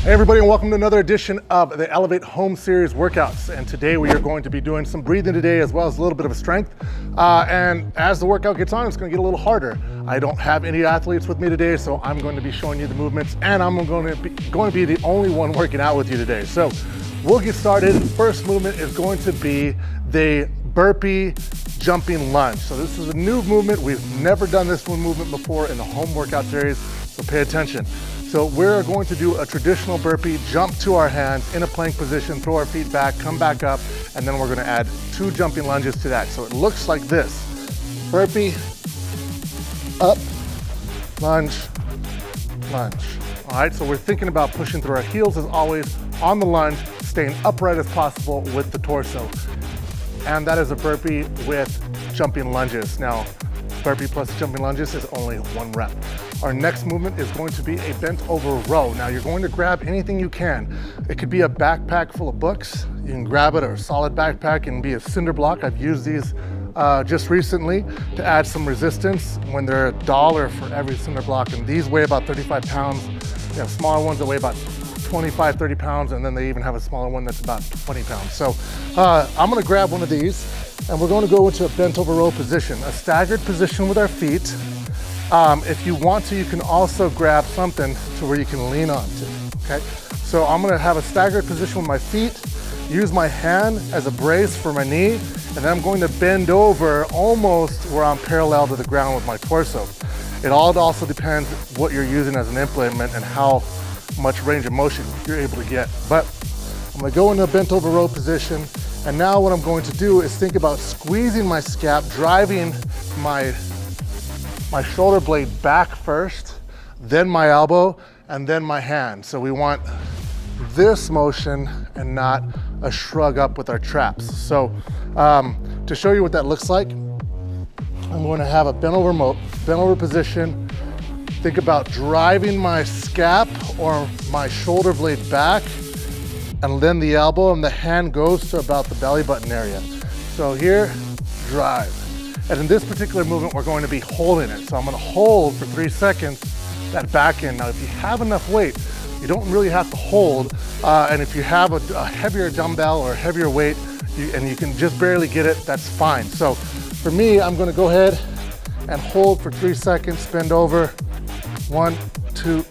Hey everybody, and welcome to another edition of the Elev8 Home Series workouts. And today we are going to be doing some breathing today, as well as a little bit of a strength. And as the workout gets on, it's going to get a little harder. I don't have any athletes with me today, so I'm going to be showing you the movements, and I'm going to be the only one working out with you today. So we'll get started. First movement is going to be the burpee jumping lunge. So this is a new movement. We've never done this one movement before in the home workout series, so pay attention. So we're going to do a traditional burpee, jump to our hands in a plank position, throw our feet back, come back up, and then we're gonna add 2 jumping lunges to that. So it looks like this: burpee, up, lunge, lunge. All right, so we're thinking about pushing through our heels as always on the lunge, staying upright as possible with the torso. And that is a burpee with jumping lunges. Now, burpee plus jumping lunges is only 1 rep. Our next movement is going to be a bent over row. Now you're going to grab anything you can. It could be a backpack full of books. You can grab it, or a solid backpack and be a cinder block. I've used these just recently to add some resistance when they're $1 for every cinder block. And these weigh about 35 pounds. They have smaller ones that weigh about 25, 30 pounds, and then they even have a smaller one that's about 20 pounds. So I'm gonna grab one of these, and we're gonna go into a bent over row position, a staggered position with our feet. If you want to, you can also grab something to where you can lean on to, okay? So I'm gonna have a staggered position with my feet, use my hand as a brace for my knee, and then I'm going to bend over almost where I'm parallel to the ground with my torso. It all also depends what you're using as an implement and how much range of motion you're able to get. But I'm gonna go into a bent over row position, and now what I'm going to do is think about squeezing my scap, driving my shoulder blade back first, then my elbow, and then my hand. So we want this motion and not a shrug up with our traps. So to show you what that looks like, I'm going to have a bent over position. Think about driving my scap or my shoulder blade back, and then the elbow, and the hand goes to about the belly button area. So here, drive. And in this particular movement, we're going to be holding it. So I'm gonna hold for 3 seconds that back end. Now, if you have enough weight, you don't really have to hold. And if you have a heavier dumbbell or a heavier weight, and you can just barely get it, that's fine. So for me, I'm gonna go ahead and hold for 3 seconds, bend over. 1, 2,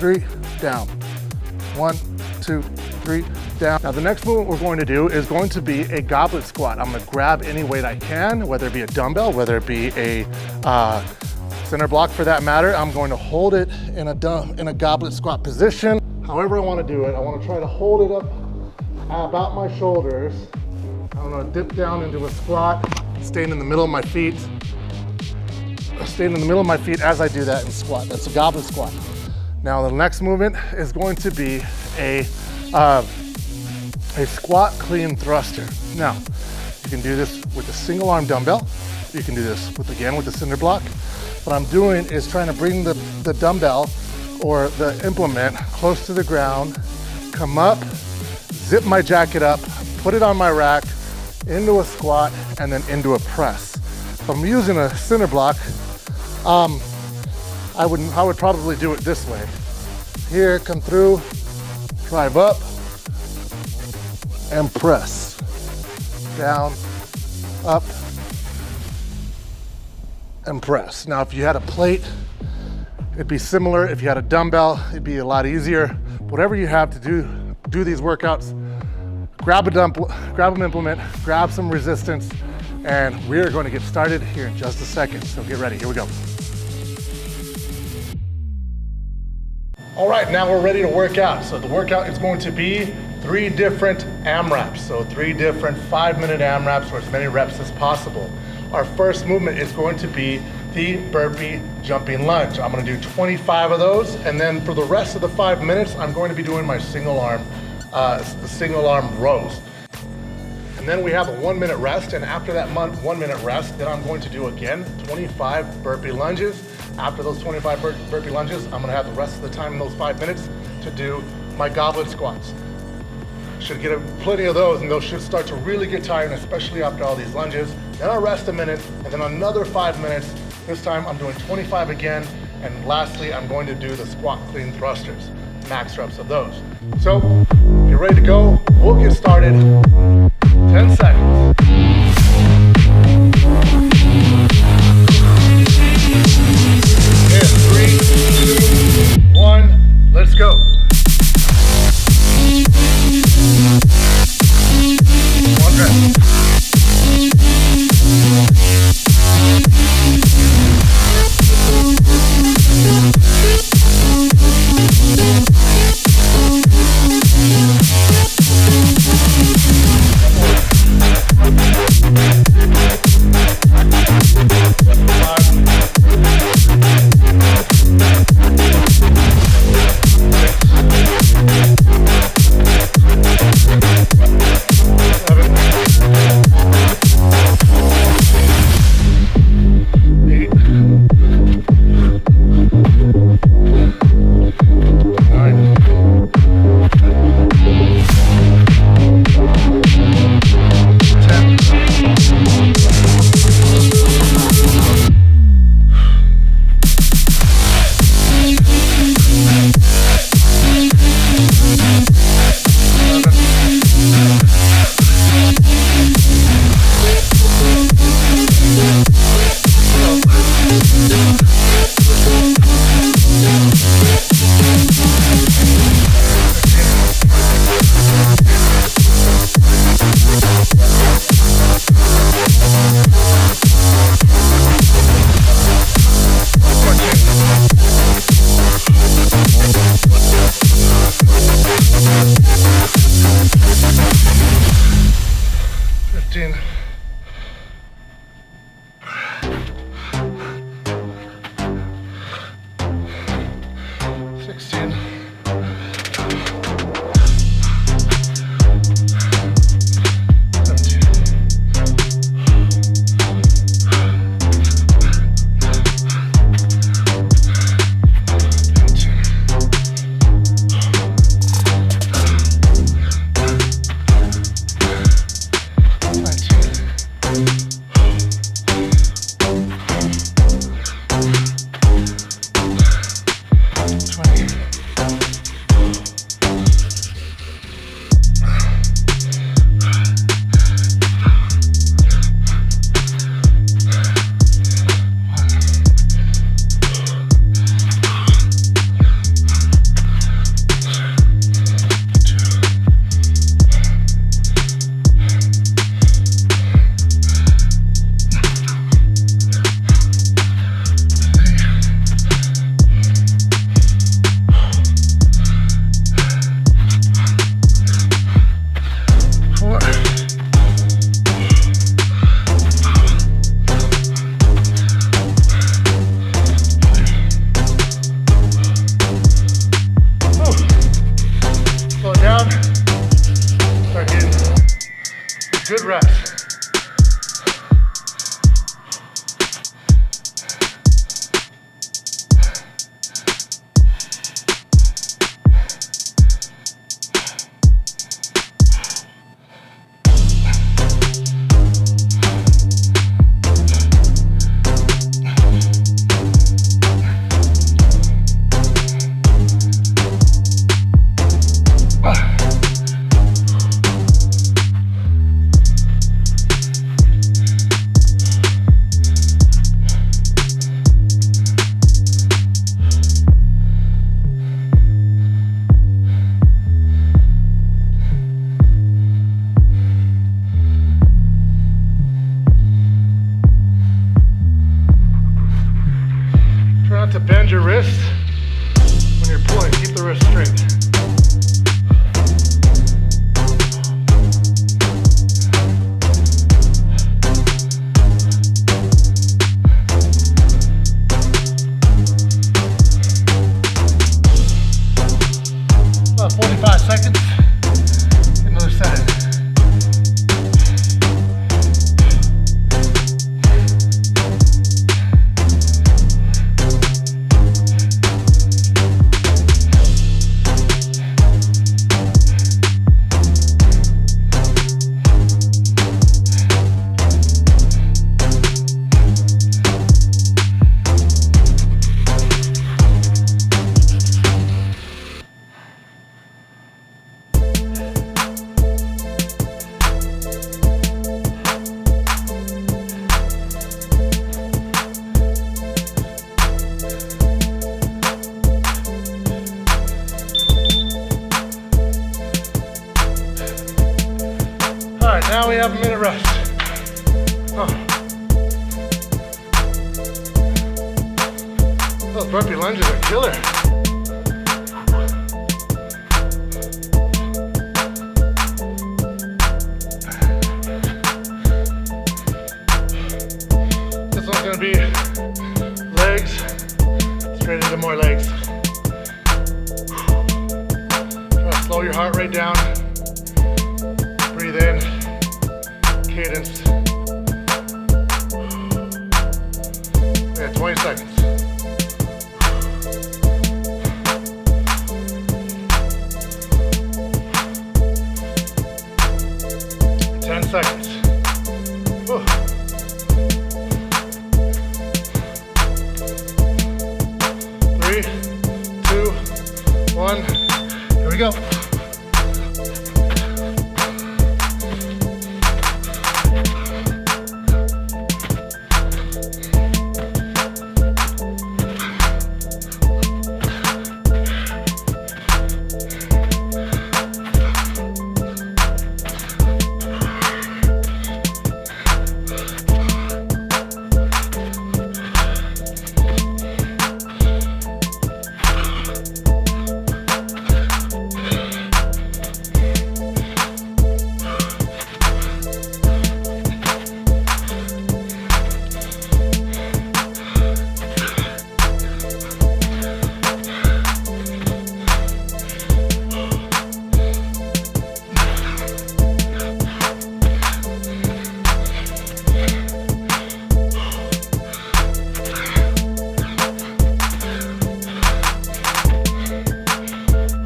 3, down. 1, 2, 3, down. Now the next movement we're going to do is going to be a goblet squat. I'm gonna grab any weight I can, whether it be a dumbbell, whether it be a center block for that matter. I'm going to hold it in a goblet squat position. However I wanna do it, I wanna try to hold it up about my shoulders. I'm gonna dip down into a squat, staying in the middle of my feet. Staying in the middle of my feet as I do that and squat. That's a goblet squat. Now the next movement is going to be a squat clean thruster. Now, you can do this with a single arm dumbbell. You can do this with the cinder block. What I'm doing is trying to bring the dumbbell or the implement close to the ground, come up, zip my jacket up, put it on my rack, into a squat, and then into a press. If I'm using a cinder block, I would probably do it this way. Here, come through, drive up, and press. Down, up, and press. Now, if you had a plate, it'd be similar. If you had a dumbbell, it'd be a lot easier. Whatever you have to do these workouts, grab an implement, grab some resistance, and we're going to get started here in just a second. So get ready, here we go. All right, now we're ready to work out. So the workout is going to be 3 different AMRAPs. So 3 different 5-minute AMRAPs, or as many reps as possible. Our first movement is going to be the burpee jumping lunge. I'm gonna do 25 of those, and then for the rest of the 5 minutes, I'm going to be doing my single arm rows. And then we have a 1-minute rest, and after that 1-minute rest, then I'm going to do again 25 burpee lunges. After those 25 burpee lunges, I'm gonna have the rest of the time in those 5 minutes to do my goblet squats. Should get plenty of those, and those should start to really get tired, especially after all these lunges. Then I'll rest a minute, and then another 5 minutes. This time I'm doing 25 again, and lastly, I'm going to do the squat clean thrusters. max reps of those. So if you're ready to go, we'll get started. 10 seconds. In 3, 2, 1, let's go. One rep. Good reps. To bend your wrist when you're pulling. Keep the wrist straight. About 45 seconds. Get another set in. Now we have a minute rest. Those burpee lunges are killer. This one's gonna be legs, straight into more legs. Try to slow your heart rate down. Breathe in, cadence. We have 20 seconds. 10 seconds. Whew. 3, 2, 1. Here we go.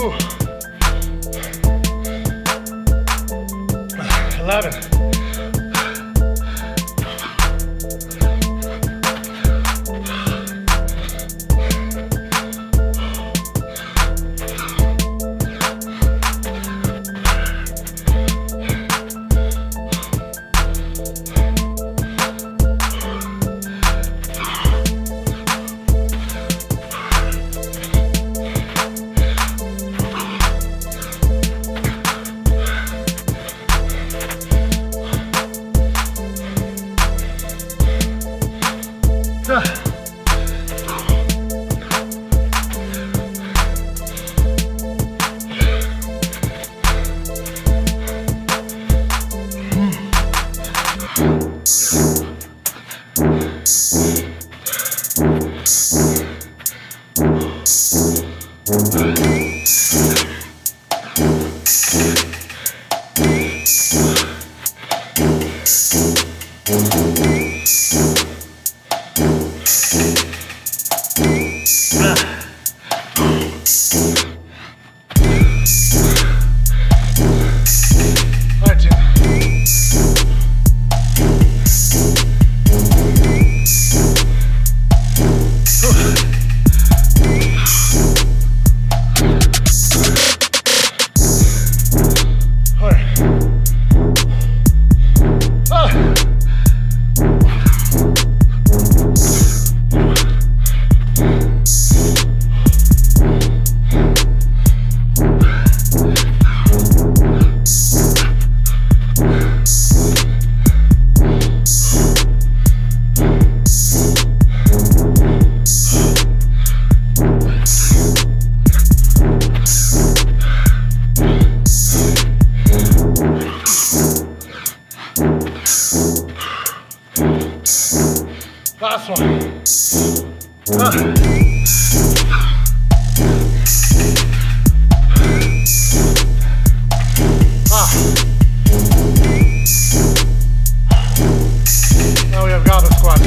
Whew. 11. Last one. Now we have Goblet Squats.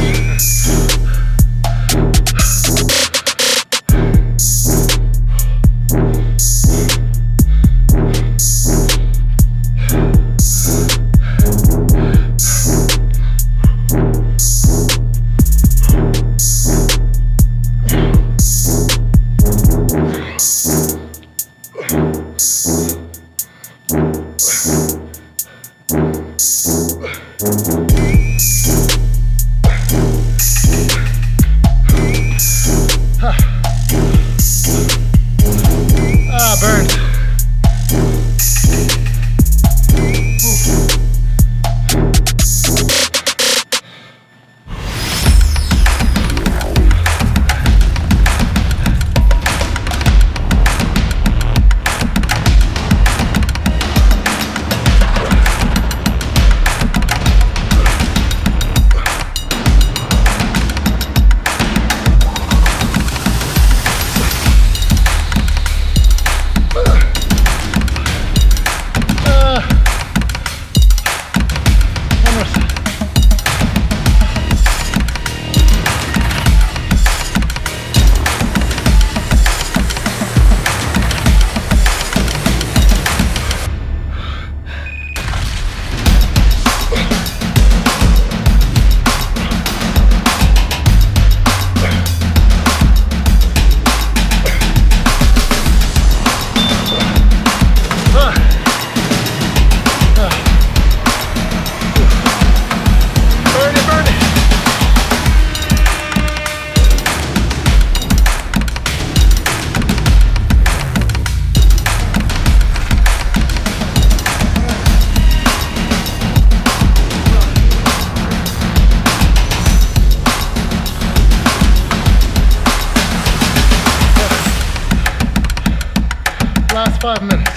5 minutes.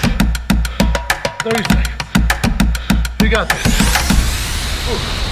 30 seconds. You got this. Ooh.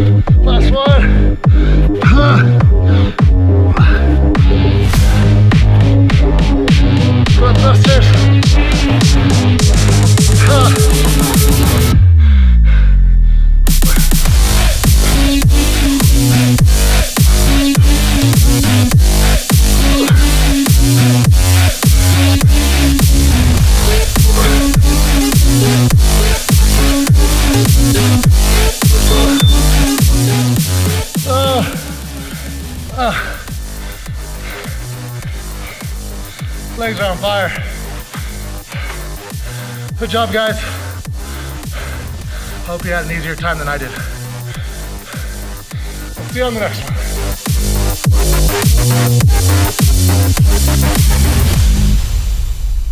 Last one. Butt thrusters. Legs are on fire. Good job, guys. Hope you had an easier time than I did. I'll see you on the next one.